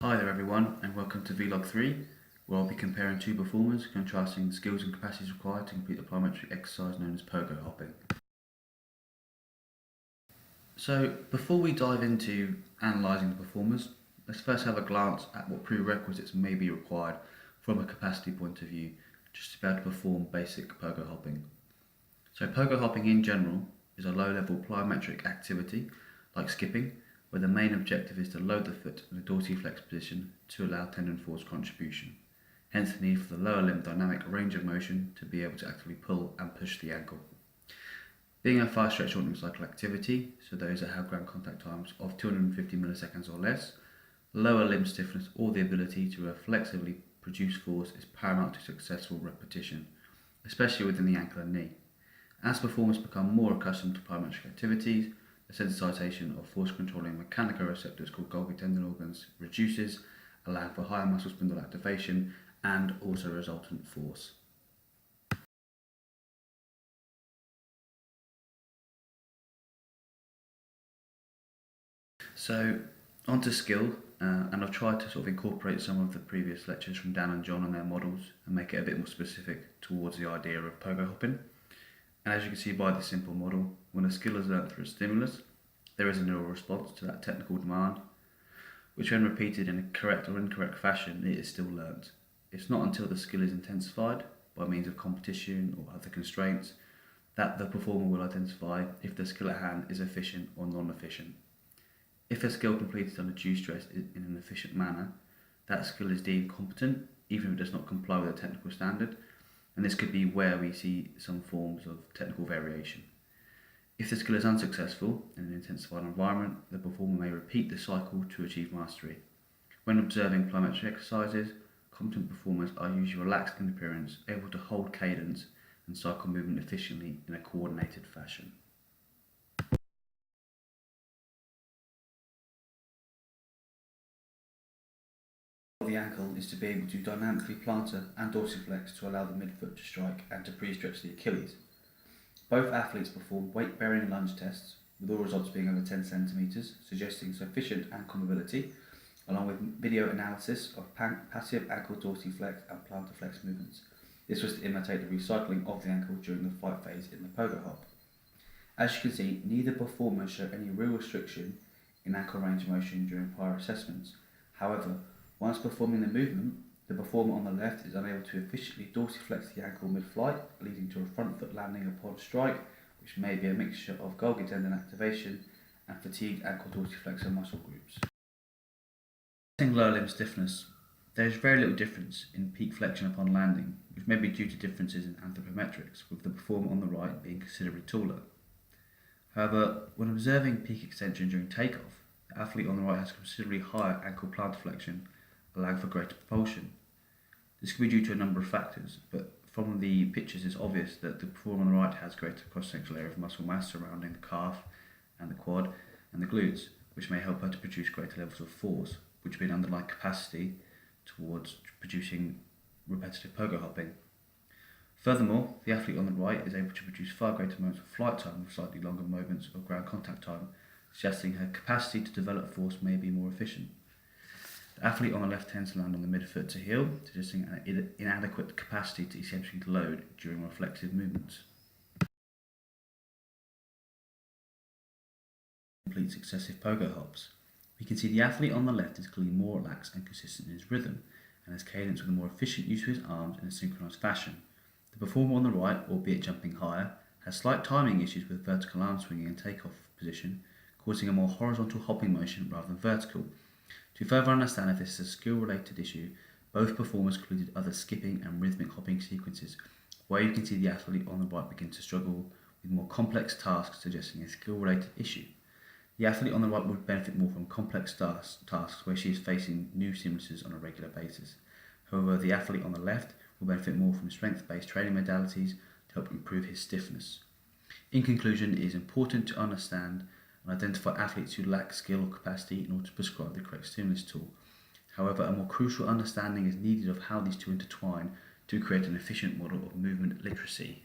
Hi there everyone, and welcome to Vlog 3, where I'll be comparing two performers, contrasting the skills and capacities required to complete the plyometric exercise known as pogo hopping. So before we dive into analysing the performers, let's first have a glance at what prerequisites may be required from a capacity point of view, just to be able to perform basic pogo hopping. So pogo hopping in general is a low-level plyometric activity, like skipping, where the main objective is to load the foot in a dorsiflex position to allow tendon force contribution, hence the need for the lower limb dynamic range of motion to be able to actively pull and push the ankle. Being a fast stretch shortening cycle activity, so those that have ground contact times of 250 milliseconds or less, lower limb stiffness or the ability to reflexively produce force is paramount to successful repetition, especially within the ankle and knee. As performers become more accustomed to plyometric activities, the sensitization of force-controlling mechanoreceptors called Golgi tendon organs reduces, allowing for higher muscle spindle activation and also resultant force. So, onto skill, and I've tried to sort of incorporate some of the previous lectures from Dan and John on their models and make it a bit more specific towards the idea of pogo hopping. And as you can see by this simple model, when a skill is learnt through a stimulus, there is a neural response to that technical demand, which when repeated in a correct or incorrect fashion, it is still learnt. It's not until the skill is intensified by means of competition or other constraints that the performer will identify if the skill at hand is efficient or non-efficient. If a skill completed under due stress in an efficient manner, that skill is deemed competent, even if it does not comply with a technical standard, and this could be where we see some forms of technical variation. If the skill is unsuccessful in an intensified environment, the performer may repeat the cycle to achieve mastery. When observing plyometric exercises, competent performers are usually relaxed in appearance, able to hold cadence and cycle movement efficiently in a coordinated fashion. The ankle is to be able to dynamically plantar and dorsiflex to allow the midfoot to strike and to pre-stretch the Achilles. Both athletes performed weight-bearing lunge tests, with all results being over 10 centimeters, suggesting sufficient ankle mobility, along with video analysis of passive ankle dorsiflex and plantar flex movements. This was to imitate the recycling of the ankle during the fight phase in the pogo hop. As you can see, neither performer showed any real restriction in ankle range of motion during prior assessments. However, once performing the movement, the performer on the left is unable to efficiently dorsiflex the ankle mid-flight, leading to a front foot landing upon strike, which may be a mixture of Golgi tendon activation and fatigued ankle dorsiflexor muscle groups. Assessing lower limb stiffness, there is very little difference in peak flexion upon landing, which may be due to differences in anthropometrics, with the performer on the right being considerably taller. However, when observing peak extension during takeoff, the athlete on the right has considerably higher ankle plantar flexion, allowing for greater propulsion. This could be due to a number of factors, but from the pictures it's obvious that the performer on the right has greater cross-sectional area of muscle mass surrounding the calf and the quad and the glutes, which may help her to produce greater levels of force, which would be an underlying capacity towards producing repetitive pogo hopping. Furthermore, the athlete on the right is able to produce far greater amounts of flight time with slightly longer moments of ground contact time, suggesting her capacity to develop force may be more efficient. The athlete on the left tends to land on the midfoot to heel, suggesting an inadequate capacity to essentially load during reflexive movements. Complete successive pogo hops. We can see the athlete on the left is clearly more relaxed and consistent in his rhythm, and has cadence with a more efficient use of his arms in a synchronized fashion. The performer on the right, albeit jumping higher, has slight timing issues with vertical arm swinging and takeoff position, causing a more horizontal hopping motion rather than vertical. To further understand if this is a skill-related issue, both performers completed other skipping and rhythmic hopping sequences, where you can see the athlete on the right begin to struggle with more complex tasks, suggesting a skill-related issue. The athlete on the right would benefit more from complex tasks where she is facing new stimuluses on a regular basis. However, the athlete on the left will benefit more from strength-based training modalities to help improve his stiffness. In conclusion, it is important to understand and identify athletes who lack skill or capacity in order to prescribe the correct stimulus tool. However, a more crucial understanding is needed of how these two intertwine to create an efficient model of movement literacy.